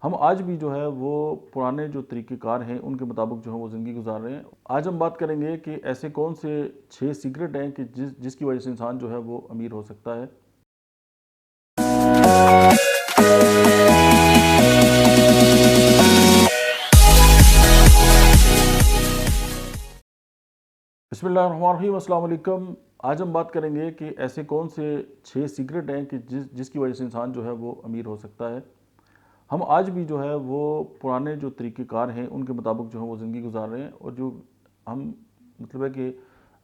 हम आज भी जो है वो पुराने जो तरीक़ेकार हैं उनके मुताबिक जो है वो ज़िंदगी गुज़ार रहे हैं। आज हम बात करेंगे कि ऐसे कौन से 6 सीक्रेट हैं कि जिसकी वजह से इंसान जो है वो अमीर हो सकता है। बिस्मिल्लाहिर्रहमानिर्रहीम, अस्सलाम वालेकुम। आज हम बात करेंगे कि ऐसे कौन से 6 सीक्रेट हैं कि जिसकी वजह से इंसान जो है वो अमीर हो सकता है। हम आज भी जो है वो पुराने जो तरीक़ेकार हैं उनके मुताबिक जो है वो ज़िंदगी गुज़ार रहे हैं और जो हम मतलब है कि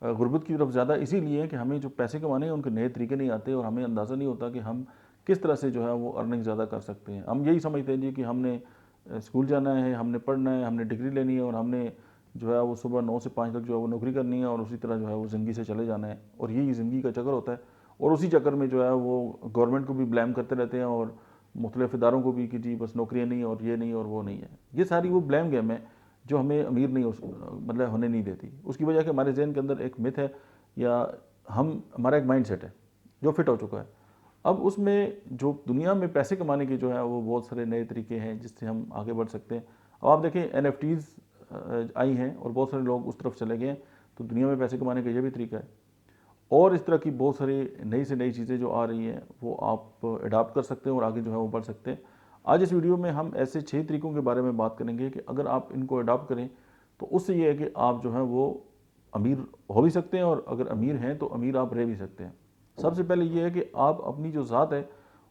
गुर्बत की तरफ ज़्यादा इसीलिए है कि हमें जो पैसे कमाने हैं उनके नए तरीके नहीं आते और हमें अंदाज़ा नहीं होता कि हम किस तरह से जो है वो अर्निंग ज़्यादा कर सकते हैं। हम यही समझते हैं जी कि हमने स्कूल जाना है, हमने पढ़ना है, हमने डिग्री लेनी है और हमने जो है वो सुबह 9 से 5 तक जो है वो नौकरी करनी है और उसी तरह जो है वो ज़िंदगी से चले जाना है और यही ज़िंदगी का चक्कर होता है। और उसी चक्कर में जो है वो गवर्नमेंट को भी ब्लेम करते रहते हैं और मुख्तलिफ इदारों को भी कि जी बस नौकरियाँ नहीं और ये नहीं और वो नहीं है। ये सारी वो ब्लेम गेम है जो हमें अमीर नहीं मतलब होने नहीं देती। उसकी वजह कि हमारे ज़हन के अंदर एक मिथ है या हमारा एक माइंड सेट है जो फिट हो चुका है। अब उसमें जो दुनिया में पैसे कमाने के जो है वो बहुत सारे नए तरीके हैं जिससे हम आगे बढ़ सकते हैं। अब आप देखें एनएफटीज़ आई हैं और बहुत सारे लोग उस तरफ चले गए हैं, तो दुनिया में पैसे कमाने का ये भी तरीका है। और इस तरह की बहुत सारी नई से नई चीज़ें जो आ रही हैं वो आप अडॉप्ट कर सकते हैं और आगे जो है वो बढ़ सकते हैं। आज इस वीडियो में हम ऐसे 6 तरीकों के बारे में बात करेंगे कि अगर आप इनको अडॉप्ट करें तो उससे ये है कि आप जो है वो अमीर हो भी सकते हैं और अगर अमीर हैं तो अमीर आप रह भी सकते हैं। सबसे पहले ये है कि आप अपनी जो ज़ात है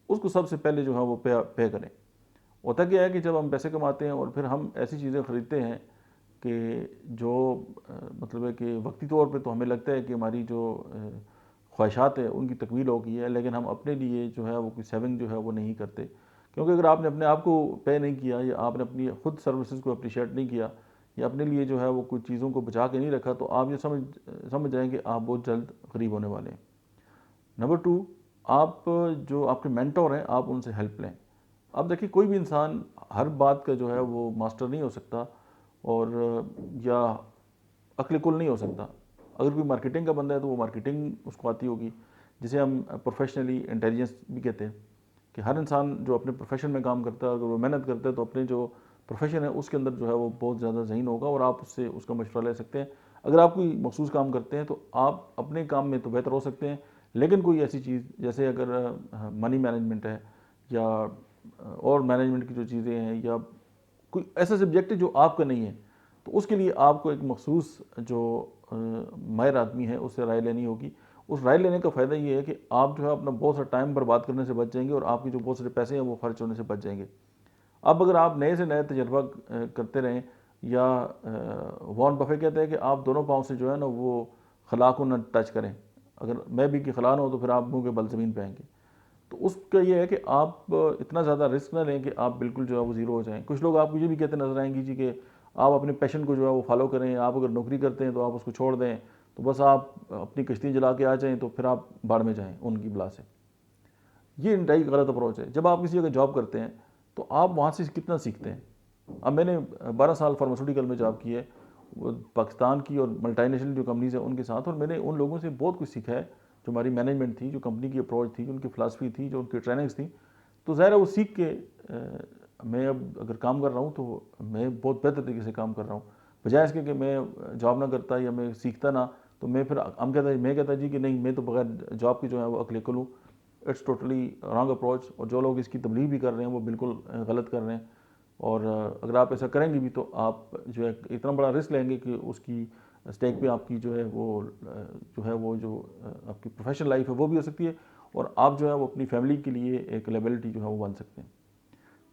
उसको सबसे पहले जो है वो पे करें। होता क्या है कि जब हम पैसे कमाते हैं और फिर हम ऐसी चीज़ें ख़रीदते हैं कि जो मतलब है कि वक्ती तौर पे तो हमें लगता है कि हमारी जो ख्वाहिशात है उनकी तकमील हो गई है, लेकिन हम अपने लिए जो है वो कोई सेविंग जो है वो नहीं करते। क्योंकि अगर आपने अपने आप को पे नहीं किया या आपने अपनी खुद सर्विसेज को अप्रिशिएट नहीं किया या अपने लिए जो है वो कुछ चीज़ों को बचा के नहीं रखा तो आप ये समझ जाएंगे आप बहुत जल्द गरीब होने वाले हैं। नंबर 2, आप जो आपके मेंटोर हैं आप उनसे हेल्प लें। अब देखिए कोई भी इंसान हर बात का जो है वो मास्टर नहीं हो सकता और या अक्ल कुल नहीं हो सकता। अगर कोई मार्केटिंग का बंदा है तो वो मार्केटिंग उसको आती होगी, जिसे हम प्रोफेशनली इंटेलिजेंस भी कहते हैं कि हर इंसान जो अपने प्रोफेशन में काम करता है अगर वो मेहनत करता है तो अपने जो प्रोफेशन है उसके अंदर जो है वो बहुत ज़्यादा ज़हीन होगा और आप उससे उसका मशवरा ले सकते हैं। अगर आप कोई मखसूस काम करते हैं तो आप अपने काम में तो बेहतर हो सकते हैं, लेकिन कोई ऐसी चीज़ जैसे अगर मनी मैनेजमेंट है या और मैनेजमेंट की जो चीज़ें हैं या कोई ऐसा सब्जेक्ट है जो आपका नहीं है, तो उसके लिए आपको एक मखसूस जो माहिर आदमी है उससे राय लेनी होगी। उस राय लेने का फ़ायदा ये है कि आप जो है अपना बहुत सारा टाइम बर्बाद करने से बच जाएंगे और आपके जो बहुत सारे पैसे हैं वो खर्च होने से बच जाएंगे। अब अगर आप नए से नए तजर्बा करते रहें या वॉरेन बफे कहते हैं कि आप दोनों पाँव से जो है ना वो खला को न टच करें। अगर मैं भी कि खला ना हो तो फिर आप मुँह के बल ज़मीन पे आएँगे। तो उसका ये है कि आप इतना ज़्यादा रिस्क ना लें कि आप बिल्कुल जो है वो ज़ीरो हो जाएँ। कुछ लोग आपको ये भी कहते नज़र आएँगे जी कि आप अपने पैशन को जो है वो फॉलो करें, आप अगर नौकरी करते हैं तो आप उसको छोड़ दें, तो बस आप अपनी कश्ती जला के आ जाएँ तो फिर आप बाढ़ में जाएँ उनकी बला से। ये इंतहाई गलत अप्रोच है। जब आप किसी जगह जॉब करते हैं तो आप वहाँ से कितना सीखते हैं। अब मैंने 12 साल फार्मास्यूटिकल में जॉब की है, वो पाकिस्तान की और मल्टीनेशनल जो कंपनीज़ हैं उनके साथ, और मैंने उन लोगों से बहुत कुछ सीखा है। जो हमारी मैनेजमेंट थी, जो कंपनी की अप्रोच थी, जो उनकी फ़िलासफ़ी थी, जो उनकी ट्रेनिंग्स थी, तो ज़ाहिर है वो सीख के मैं अब अगर काम कर रहा हूँ तो मैं बहुत बेहतर तरीके से काम कर रहा हूँ। बजाय इसके कि मैं जॉब ना करता या मैं सीखता ना, तो मैं कहता जी कि नहीं, मैं तो बगैर जॉब की जो है वो अकल हूँ। इट्स टोटली रॉन्ग अप्रोच, और जो लोग इसकी तबलीग भी कर रहे हैं वो बिल्कुल गलत कर रहे हैं। और अगर आप ऐसा करेंगे भी तो आप जो है इतना बड़ा रिस्क लेंगे कि उसकी स्टेक पे आपकी जो है वो आपकी प्रोफेशनल लाइफ है वो भी हो सकती है और आप जो है वो अपनी फैमिली के लिए एक लायबिलिटी जो है वो बन सकते हैं।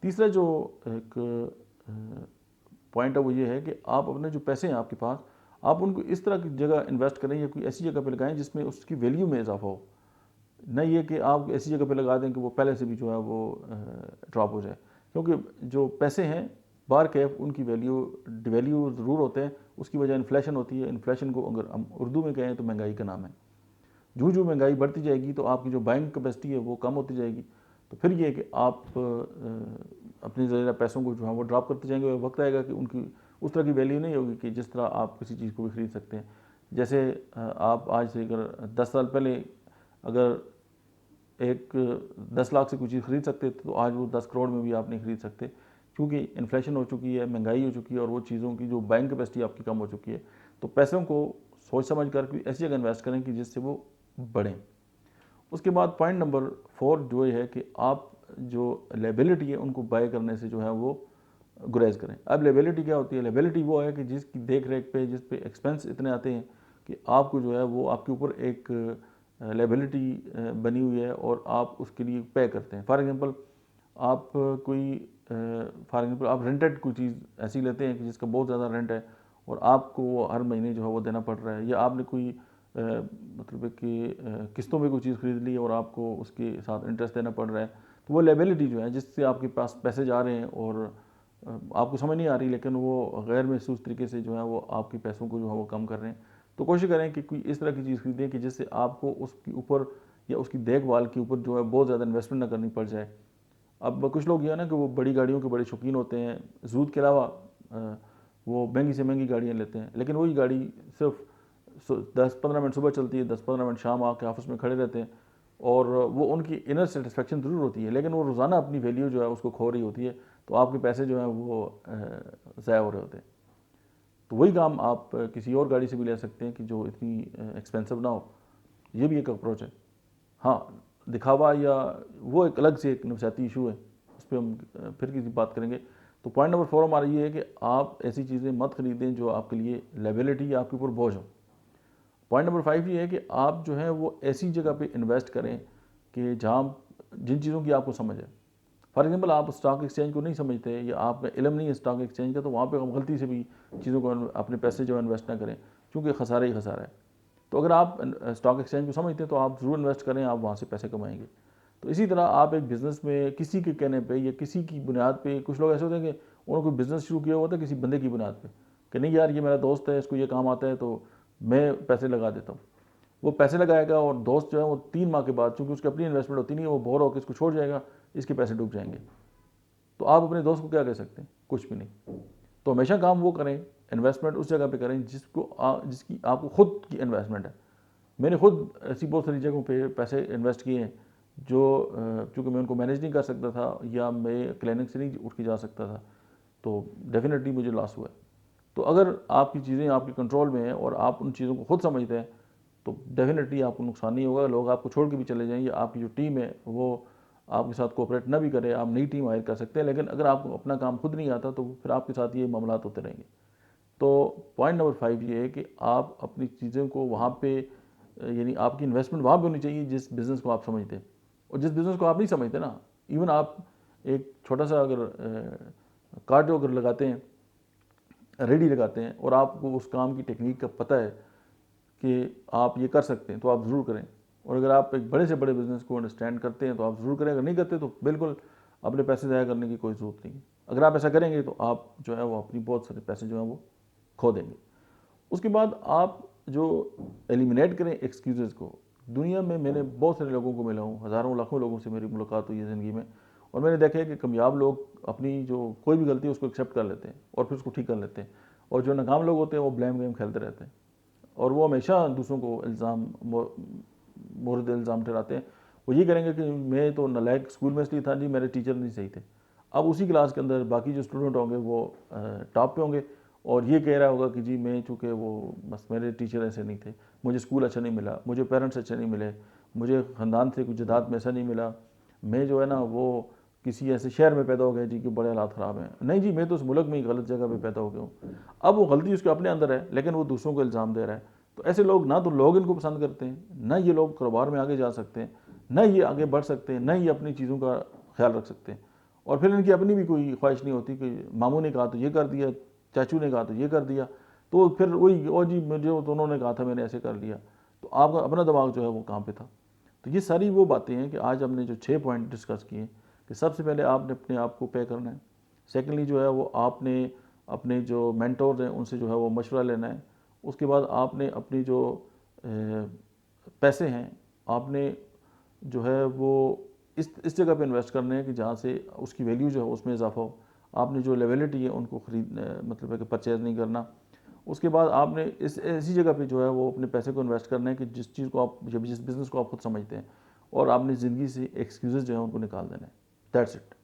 तीसरा जो एक पॉइंट है वो ये है कि आप अपने जो पैसे हैं आपके पास, आप उनको इस तरह की जगह इन्वेस्ट करें या कोई ऐसी जगह पे लगाएं जिसमें उसकी वैल्यू में इजाफा हो। नहीं ये कि आप ऐसी जगह पे लगा दें कि वो पहले से भी जो है वो ड्रॉप हो जाए, क्योंकि जो पैसे हैं बार कैप उनकी डिवैल्यू ज़रूर होते हैं। उसकी वजह इन्फ्लेशन होती है। इन्फ्लेशन को अगर हम उर्दू में कहें तो महंगाई का नाम है। जो महंगाई बढ़ती जाएगी तो आपकी जो बाइंग कैपेसिटी है वो कम होती जाएगी। तो फिर ये है कि आप अपने ज़रा पैसों को जो है वो ड्रॉप करते जाएंगे और वक्त आएगा कि उनकी उस तरह की वैल्यू नहीं होगी कि जिस तरह आप किसी चीज़ को भी ख़रीद सकते हैं। जैसे आप आज से अगर 10 साल पहले अगर एक 10 लाख से कोई चीज़ ख़रीद सकते थे तो आज वो 10 करोड़ में भी आप नहीं ख़रीद सकते, क्योंकि इन्फ्लेशन हो चुकी है, महंगाई हो चुकी है और वो चीज़ों की जो बाइंग कैपेसिटी आपकी कम हो चुकी है। तो पैसों को सोच समझ कर भी ऐसी जगह इन्वेस्ट करें कि जिससे वो बढ़ें। उसके बाद पॉइंट नंबर 4 जो ये है कि आप जो लायबिलिटी है उनको बाय करने से जो है वो गुरेज करें। अब लायबिलिटी क्या होती है? लायबिलिटी वो है कि जिसकी देख रेख पे, जिस पे एक्सपेंस इतने आते हैं कि आपको जो है वो आपके ऊपर एक लायबिलिटी बनी हुई है और आप उसके लिए पे करते हैं। फॉर एग्जांपल आप आप रेंटेड कोई चीज़ ऐसी लेते हैं कि जिसका बहुत ज़्यादा रेंट है और आपको वो हर महीने जो है वो देना पड़ रहा है, या आपने कोई मतलब है कि किस्तों में कोई चीज़ खरीद ली और आपको उसके साथ इंटरेस्ट देना पड़ रहा है, तो वो लायबिलिटी जो है जिससे आपके पास पैसे जा रहे हैं और आपको समझ नहीं आ रही, लेकिन वो गैर महसूस तरीके से जो है वो आपके पैसों को जो है वो कम कर रहे हैं। तो कोशिश करें कि कोई इस तरह की चीज़ खरीदें कि जिससे आपको उसके ऊपर या उसकी देखभाल के ऊपर जो है बहुत ज़्यादा इन्वेस्टमेंट ना करनी पड़ जाए। अब कुछ लोग ये है ना कि वो बड़ी गाड़ियों के बड़े शौकीन होते हैं, ज़रूरत के अलावा वो महंगी से महंगी गाड़ियाँ लेते हैं, लेकिन वही गाड़ी सिर्फ 10-15 मिनट सुबह चलती है, 10-15 मिनट शाम आके ऑफिस में खड़े रहते हैं और वो उनकी इनर सेटिस्फेक्शन ज़रूर होती है, लेकिन वो रोज़ाना अपनी वैल्यू जो है उसको खो रही होती है, तो आपके पैसे जो हैं वो ज़ाया हो रहे होते हैं। तो वही काम आप किसी और गाड़ी से भी ले सकते हैं कि जो इतनी एक्सपेंसिव ना हो। ये भी एक अप्रोच है। हाँ, दिखावा या वो एक अलग से एक नफसियाती इशू है, उस पे हम फिर किसी बात करेंगे। तो पॉइंट नंबर 4 हमारा ये है कि आप ऐसी चीज़ें मत खरीदें जो आपके लिए लायबिलिटी या आपके ऊपर बोझ हो। पॉइंट नंबर 5 ये है कि आप जो है वो ऐसी जगह पे इन्वेस्ट करें कि जहाँ जिन चीज़ों की आपको समझ है। फॉर एग्जांपल आप स्टॉक एक्सचेंज को नहीं समझते या आपका इल्म नहीं है स्टॉक एक्सचेंज का, तो वहाँ पे आप गलती से भी चीज़ों को अपने पैसे जो इन्वेस्ट ना करें, क्योंकि खसारा ही खसारा है। तो अगर आप स्टॉक एक्सचेंज को समझते हैं तो आप ज़रूर इन्वेस्ट करें, आप वहाँ से पैसे कमाएंगे। तो इसी तरह आप एक बिज़नेस में किसी के कहने पे या किसी की बुनियाद पे, कुछ लोग ऐसे होते हैं कि उन्होंने कोई बिज़नेस शुरू किया हुआ था किसी बंदे की बुनियाद पे कि नहीं यार ये मेरा दोस्त है, इसको ये काम आता है तो मैं पैसे लगा देता हूँ। वो पैसे लगाएगा और दोस्त जो है वो 3 माह के बाद, चूँकि उसकी अपनी इन्वेस्टमेंट होती नहीं है, वो बोर होकर इसको छोड़ जाएगा, इसके पैसे डूब जाएंगे। तो आप अपने दोस्त को क्या कह सकते हैं? कुछ भी नहीं। तो हमेशा काम वो करें, इन्वेस्टमेंट उस जगह पे करें जिसकी आपको खुद की इन्वेस्टमेंट है। मैंने खुद ऐसी बहुत सारी जगहों पे पैसे इन्वेस्ट किए हैं जो चूँकि मैं उनको मैनेज नहीं कर सकता था या मैं क्लिनिक से नहीं उठ के जा सकता था, तो डेफिनेटली मुझे लॉस हुआ है। तो अगर आपकी चीज़ें आपके कंट्रोल में हैं और आप उन चीज़ों को खुद समझते हैं, तो डेफिनेटली आपको नुकसान नहीं होगा। लोग आपको छोड़ के भी चले जाएँ या आपकी जो टीम है वो आपके साथ कोऑपरेट ना भी करे, आप नई टीम हायर कर सकते हैं, लेकिन अगर आपको अपना काम खुद नहीं आता तो फिर आपके साथ ये मामलात होते रहेंगे। तो पॉइंट नंबर 5 ये है कि आप अपनी चीज़ों को वहाँ पे यानी आपकी इन्वेस्टमेंट वहाँ पे होनी चाहिए जिस बिज़नेस को आप समझते हैं। और जिस बिज़नेस को आप नहीं समझते ना, इवन आप एक छोटा-सा अगर कार्डियो अगर लगाते हैं, रेडी लगाते हैं और आपको उस काम की टेक्नीक का पता है कि आप ये कर सकते हैं, तो आप ज़रूर करें। और अगर आप एक बड़े से बड़े बिज़नेस को अंडरस्टैंड करते हैं तो आप ज़रूर करें, अगर नहीं करते तो बिल्कुल अपने पैसे ज़ाया करने की कोई ज़रूरत नहीं है। अगर आप ऐसा करेंगे तो आप जो है वो अपनी बहुत सारे पैसे जो हैं वो खो देंगे। उसके बाद आप जो एलिमिनेट करें एक्सक्यूज़ेज़ को। दुनिया में मैंने बहुत सारे लोगों को मिला हूँ, हज़ारों लाखों लोगों से मेरी मुलाकात हुई है ज़िंदगी में, और मैंने देखा है कि कामयाब लोग अपनी जो कोई भी गलती है उसको एक्सेप्ट कर लेते हैं और फिर उसको ठीक कर लेते हैं, और जो नाकाम लोग होते हैं वो ब्लेम गेम खेलते रहते हैं और वो हमेशा दूसरों को इल्ज़ाम मोरद इल्ज़ाम ठहराते हैं। वो ये करेंगे कि मैं तो नालायक स्कूल में इसलिए था जी मेरे टीचर नहीं सही थे। अब उसी क्लास के अंदर बाकी जो स्टूडेंट होंगे वो टॉप पे होंगे और ये कह रहा होगा कि जी मैं चूँकि वो बस मेरे टीचर ऐसे नहीं थे, मुझे स्कूल अच्छा नहीं मिला, मुझे पेरेंट्स अच्छे नहीं मिले, मुझे ख़ानदान से कुछ जायदाद में ऐसा नहीं मिला, मैं जो है ना वो किसी ऐसे शहर में पैदा हो गया जी कि बड़े हालात ख़राब हैं। नहीं जी, मैं तो उस मुल्क में ही गलत जगह पे पैदा हो गया हूँ। अब वो गलती उसके अपने अंदर है, लेकिन वो दूसरों को इल्ज़ाम दे रहा है। तो ऐसे लोग ना तो लोग इनको पसंद करते हैं, ना ये लोग कारोबार में आगे जा सकते हैं, ना ये आगे बढ़ सकते हैं, ना ये अपनी चीज़ों का ख्याल रख सकते हैं। और फिर इनकी अपनी भी कोई ख्वाहिश नहीं होती कि मामू ने कहा तो ये कर दिया, चाचू ने कहा तो ये कर दिया, तो फिर वही ओ जी मुझे तो उन्होंने कहा था मैंने ऐसे कर लिया। तो आपका अपना दिमाग जो है वो कहाँ पे था। तो ये सारी वो बातें हैं कि आज हमने जो 6 पॉइंट डिस्कस किए कि सबसे पहले आपने अपने आप को पे करना है। सेकेंडली जो है वो आपने अपने जो मेंटोर्स हैं उनसे जो है वो मशवरा लेना है। उसके बाद आपने अपनी जो पैसे हैं आपने जो है वो इस जगह पे इन्वेस्ट करने हैं कि जहाँ से उसकी वैल्यू जो है उसमें इजाफा हो। आपने जो लेवलिटी है उनको खरीद मतलब है कि परचेज़ नहीं करना। उसके बाद आपने इस ऐसी जगह पे जो है वो अपने पैसे को इन्वेस्ट करना है कि जिस चीज़ को आप जिस बिज़नेस को आप खुद समझते हैं, और आपने ज़िंदगी से एक्सक्यूज़ेज़ जो है उनको निकाल देना है। That's it.